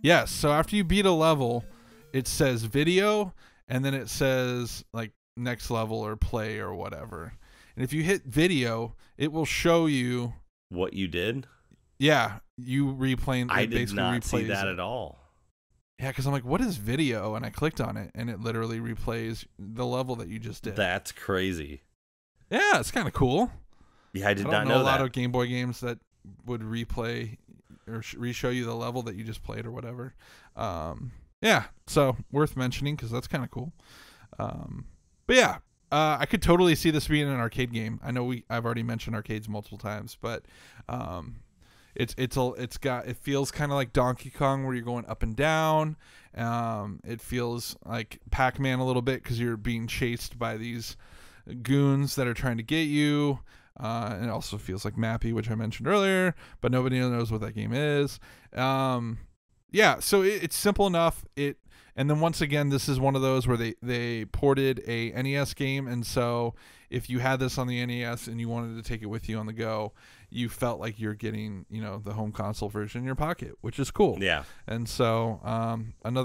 Yes. So after you beat a level, it says video, and then it says next level or play or whatever. And if you hit video, it will show you what you did. Yeah, you replaying. I did not see that at all. Yeah, because I'm like, what is video? And I clicked on it, and it literally replays the level that you just did. That's crazy. Yeah, it's kind of cool. Yeah, I did not know a that. lot of Game Boy games that would replay or re-show you the level that you just played or whatever. Yeah, so worth mentioning because that's kind of cool. But yeah, I could totally see this being an arcade game. I know I've already mentioned arcades multiple times, but it feels kind of like Donkey Kong where you're going up and down. It feels like Pac-Man a little bit because you're being chased by these goons that are trying to get you. And it also feels like Mappy, which I mentioned earlier, but nobody knows what that game is. Yeah, so it's simple enough. It And then once again, this is one of those where they ported a NES game, and so if you had this on the NES and you wanted to take it with you on the go, you felt like you're getting, the home console version in your pocket, which is cool. Yeah. And so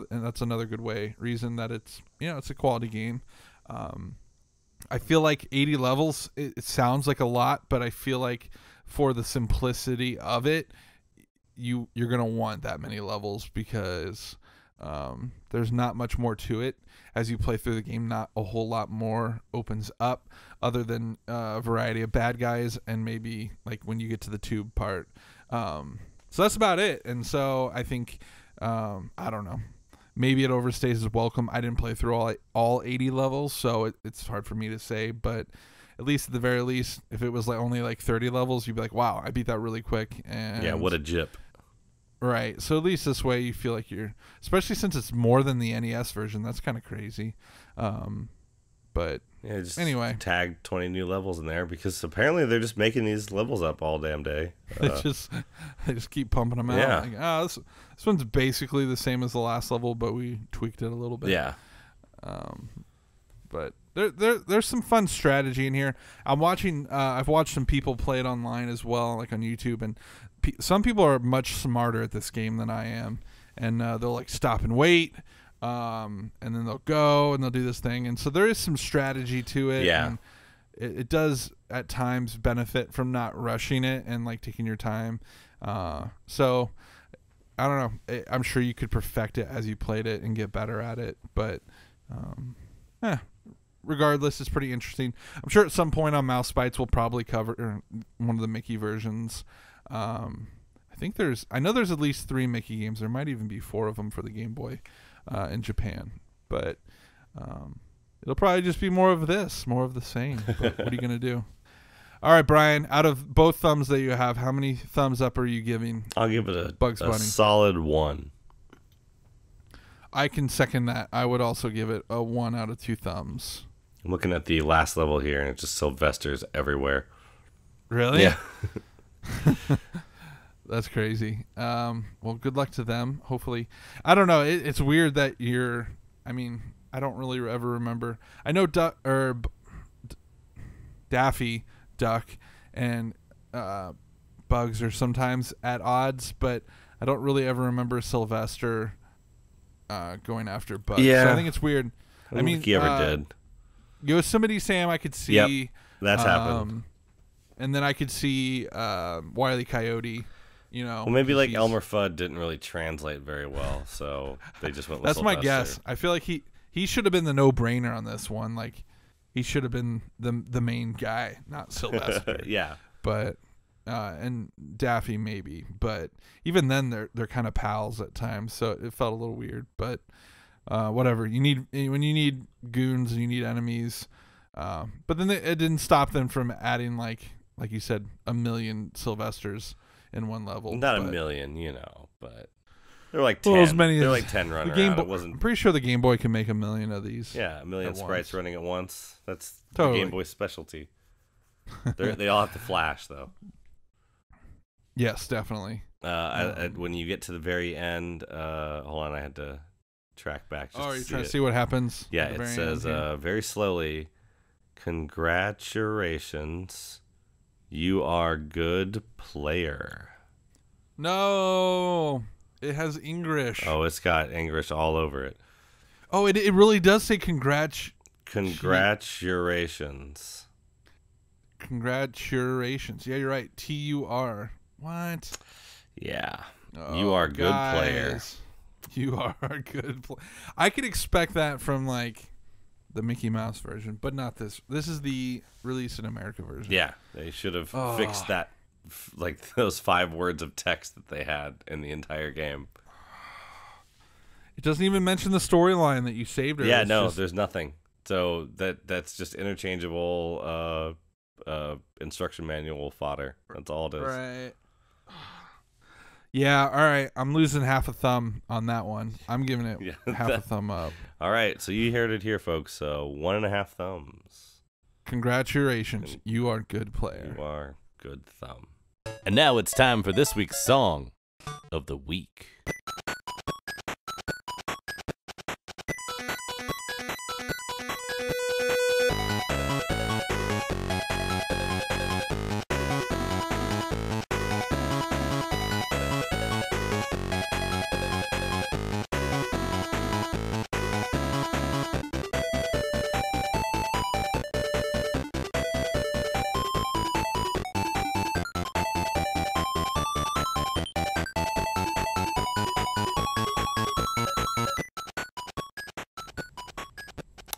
that's another good reason that it's it's a quality game. I feel like 80 levels, it sounds like a lot, but I feel like for the simplicity of it, you're gonna want that many levels because there's not much more to it. As you play through the game, not a whole lot more opens up other than a variety of bad guys and maybe like when you get to the tube part. So that's about it. And so I think, I don't know, maybe it overstays its welcome. I didn't play through all 80 levels, so it's hard for me to say, but at least at the very least, if it was only 30 levels, you'd be like, wow, I beat that really quick. And Yeah, what a jip. Right. So at least this way you feel like especially since it's more than the NES version, that's kind of crazy. But yeah, just anyway, tag 20 new levels in there because apparently they're just making these levels up all damn day. they just keep pumping them out. Yeah. This one's basically the same as the last level, but we tweaked it a little bit. Yeah. But there's some fun strategy in here. I've watched some people play it online as well, like on YouTube, and some people are much smarter at this game than I am, and they'll stop and wait, and then they'll go and they'll do this thing, and so there is some strategy to it. Yeah. And it does at times benefit from not rushing it and taking your time. So I don't know. I'm sure you could perfect it as you played it and get better at it, but regardless, it's pretty interesting. I'm sure at some point on Mouse Bites we'll probably cover one of the Mickey versions. I know there's at least 3 Mickey games. There might even be 4 of them for the Game Boy in Japan, but it'll probably just be more of the same. But what are you gonna do? All right, Brian, out of both thumbs that you have, how many thumbs up are you giving? I'll give it a Bugs Bunny? solid 1. I can second that. I would also give it a 1 out of 2 thumbs. I'm looking at the last level here, and it's just Sylvester's everywhere. Really? Yeah. That's crazy. Well, good luck to them. Hopefully, I don't know. It's weird that I don't really ever remember. I know Daffy Duck and Bugs are sometimes at odds, but I don't really ever remember Sylvester going after Bugs. Yeah. So I think it's weird. I don't think he ever did. Yosemite Sam, I could see. Yep, that's happened. And then I could see Wile E. Coyote. Well, maybe Elmer Fudd didn't really translate very well, so they just went with That's my Sylvester. guess. I feel like he should have been the no-brainer on this one. He should have been the main guy, not Sylvester. Yeah. But and Daffy maybe, but even then they're kind of pals at times, so it felt a little weird. But whatever. When you need goons and you need enemies, but then it didn't stop them from adding like you said, 1 million Sylvesters in one level. Not a million, but they're like 10. As many they're as like 10 running Game around. I'm pretty sure the Game Boy can make 1 million of these. Yeah, 1 million sprites running at once. That's totally the Game Boy specialty. They all have to flash, though. Yes, definitely. When you get to the very end, hold on, I had to track back. Are you trying to see what happens? Yeah, it says very slowly, congratulations, you are good player. No, it has English. Oh, it's got English all over it. Oh, it really does say Congratulations. Congratulations. Yeah, you're right. TUR. What? Yeah. You are a good player. You are a good player. I could expect that from the Mickey Mouse version, but not this. This is the release in America version. Yeah, they should have fixed that, those 5 words of text that they had in the entire game. It doesn't even mention the storyline that you saved. Yeah, there's nothing. So that's just interchangeable instruction manual fodder. That's all it is. Right. Yeah, all right. I'm losing half a thumb on that one. I'm giving it half a thumb up. All right, so you heard it here, folks. So 1.5 thumbs. Congratulations. You are a good player. You are good thumb. And now it's time for this week's Song of the Week.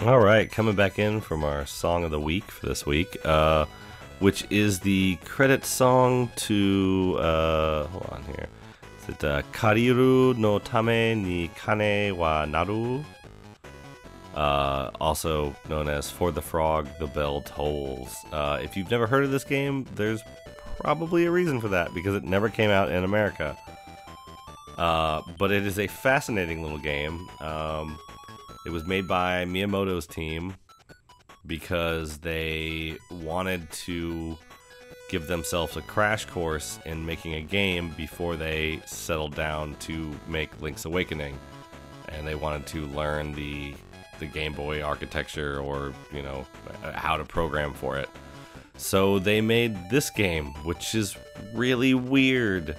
All right, coming back in from our song of the week for this week, which is the credit song to, hold on here. Is it Kariru no Tame ni Kane wa Naru? Also known as For the Frog, the Bell Tolls. If you've never heard of this game, there's probably a reason for that, because it never came out in America. But it is a fascinating little game. It was made by Miyamoto's team because they wanted to give themselves a crash course in making a game before they settled down to make Link's Awakening. And they wanted to learn the Game Boy architecture, or, you know, how to program for it. So they made this game, which is really weird.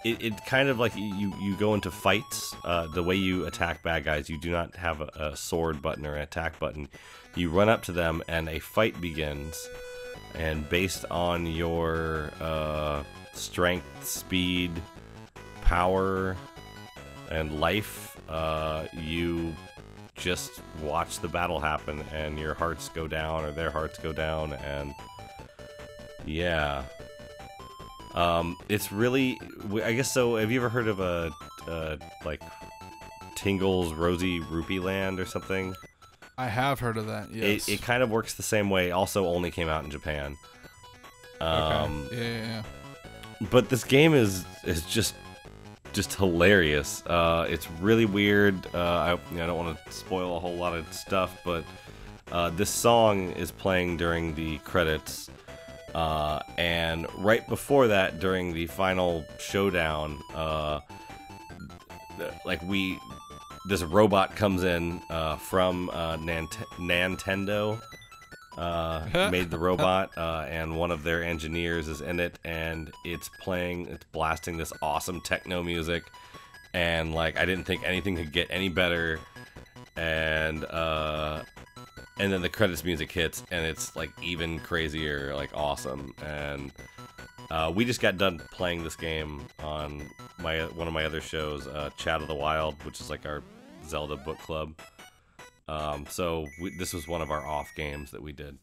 It kind of like you go into fights. The way you attack bad guys, you do not have a sword button or an attack button. You run up to them and a fight begins. And based on your strength, speed, power, and life, you just watch the battle happen, and your hearts go down, or their hearts go down, and yeah. It's really, I guess so. Have you ever heard of like Tingle's Rosy Rupee Land or something? I have heard of that. Yes. It kind of works the same way. Also, only came out in Japan. Okay. Yeah. But this game is just hilarious. It's really weird. I don't want to spoil a whole lot of stuff, but this song is playing during the credits. And right before that, during the final showdown, this robot comes in from Nintendo. Made the robot, and one of their engineers is in it, and it's blasting this awesome techno music, and like I didn't think anything could get any better, and then the credits music hits, and it's like even crazier, like awesome. And we just got done playing this game on one of my other shows, Chat of the Wild, which is like our Zelda book club. So this was one of our off games that we did.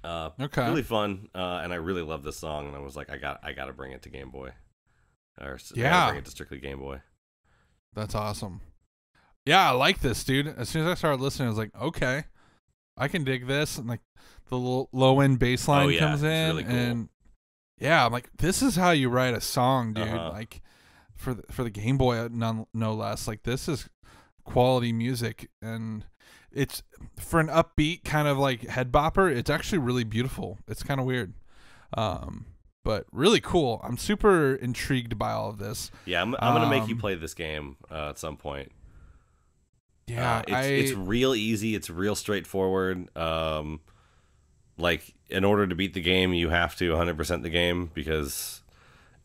Okay. Really fun, and I really love this song, and I was like, I got to bring it to Game Boy, or yeah, bring it to strictly Game Boy. That's awesome. Yeah, I like this, dude. As soon as I started listening, I was like, okay, I can dig this, and like the low end bass line comes in, really cool. and yeah, I'm like, this is how you write a song, dude. Like for the Game Boy, no less. Like this is quality music, and it's for an upbeat kind of like head bopper. It's actually really beautiful. It's kind of weird, but really cool. I'm super intrigued by all of this. Yeah, I'm gonna make you play this game at some point. Yeah, it's real easy. It's real straightforward. Like in order to beat the game, you have to 100% the game, because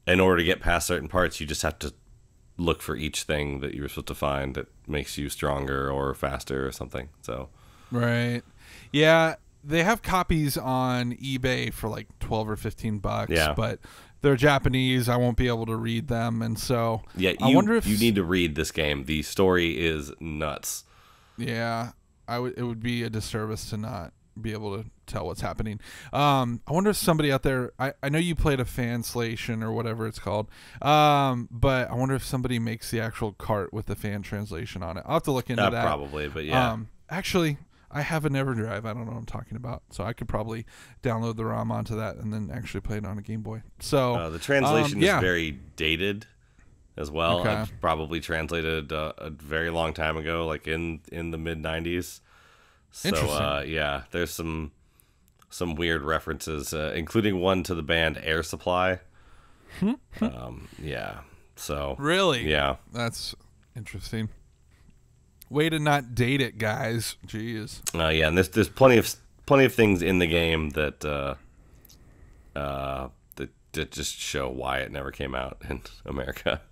in order to get past certain parts, you just have to look for each thing that you're supposed to find that makes you stronger or faster or something. So, right, yeah, they have copies on eBay for like $12 or $15. Yeah, but they're Japanese. I won't be able to read them, and so yeah, I wonder if you need to read this game. The story is nuts. Yeah, it would be a disservice to not be able to tell what's happening. I wonder if somebody out there, I know you played a fanslation or whatever it's called, but I wonder if somebody makes the actual cart with the fan translation on it. I'll have to look into that. Probably, but yeah. Actually, I have an EverDrive. I don't know what I'm talking about, so I could probably download the ROM onto that and then actually play it on a Game Boy. So the translation is very dated as well. Okay. I've probably translated a very long time ago, like in the mid 90s. So yeah, there's some weird references, including one to the band Air Supply. Yeah. So really, yeah, that's interesting. Way to not date it, guys. Jeez. Yeah, and there's plenty of things in the game that that just show why it never came out in America.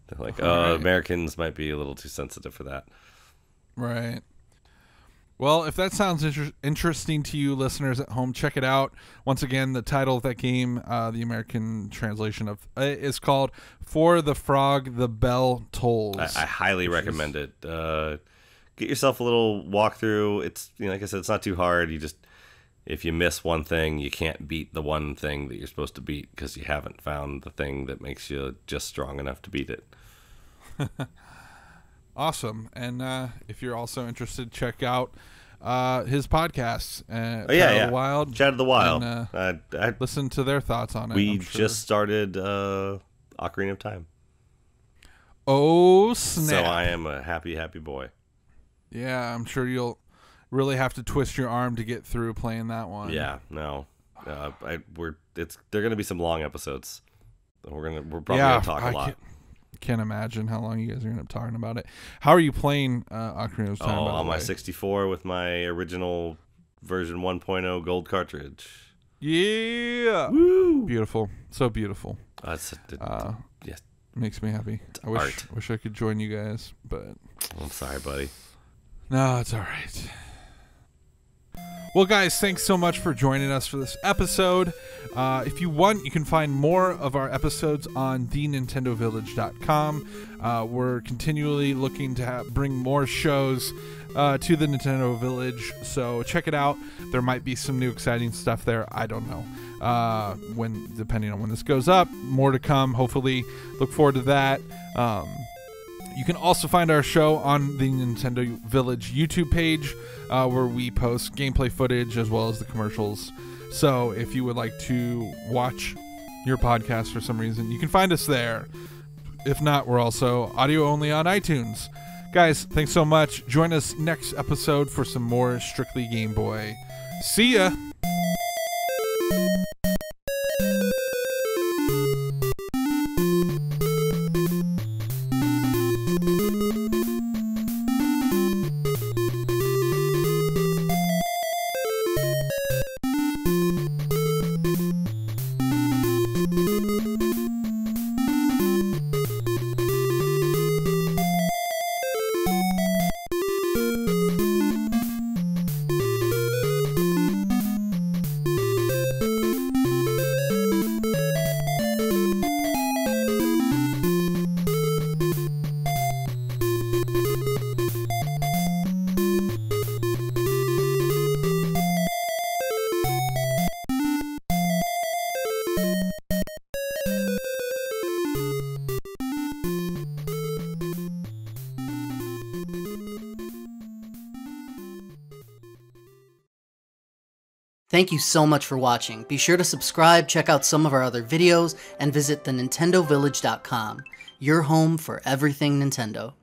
They're like, Right. Americans might be a little too sensitive for that. Right. Well, if that sounds interesting to you listeners at home, check it out. Once again, the title of that game, the American translation of is called For the Frog, the Bell Tolls. I highly recommend it. Get yourself a little walkthrough. It's, like I said, it's not too hard. If you miss one thing, you can't beat the one thing that you're supposed to beat because you haven't found the thing that makes you just strong enough to beat it. Awesome. And if you're also interested, check out his podcasts. Chat of the Wild. Chat of the Wild. And, listen to their thoughts on it. We just started Ocarina of Time. Oh, snap. So I am a happy, happy boy. Yeah, I'm sure you'll really have to twist your arm to get through playing that one. Yeah, no. There are going to be some long episodes. We're probably going to talk a lot. Can't imagine how long you guys are going to be talking about it. How are you playing Ocarina of Time? On my 64 with my original version 1.0 gold cartridge. Yeah. Woo! Beautiful. So beautiful. Yes. Makes me happy. I wish I could join you guys, but I'm sorry, buddy. No, it's all right. Well, guys, thanks so much for joining us for this episode. If you want, you can find more of our episodes on thenintendovillage.com. We're continually looking to bring more shows to the Nintendo Village, so check it out. There might be some new exciting stuff there. I don't know. Depending on when this goes up, more to come. Hopefully, look forward to that. You can also find our show on the Nintendo Village YouTube page, where we post gameplay footage as well as the commercials. So if you would like to watch your podcast for some reason, you can find us there. If not, we're also audio only on iTunes. Guys, thanks so much. Join us next episode for some more Strictly Game Boy. See ya! Thank you so much for watching. Be sure to subscribe, check out some of our other videos, and visit thenintendovillage.com, your home for everything Nintendo.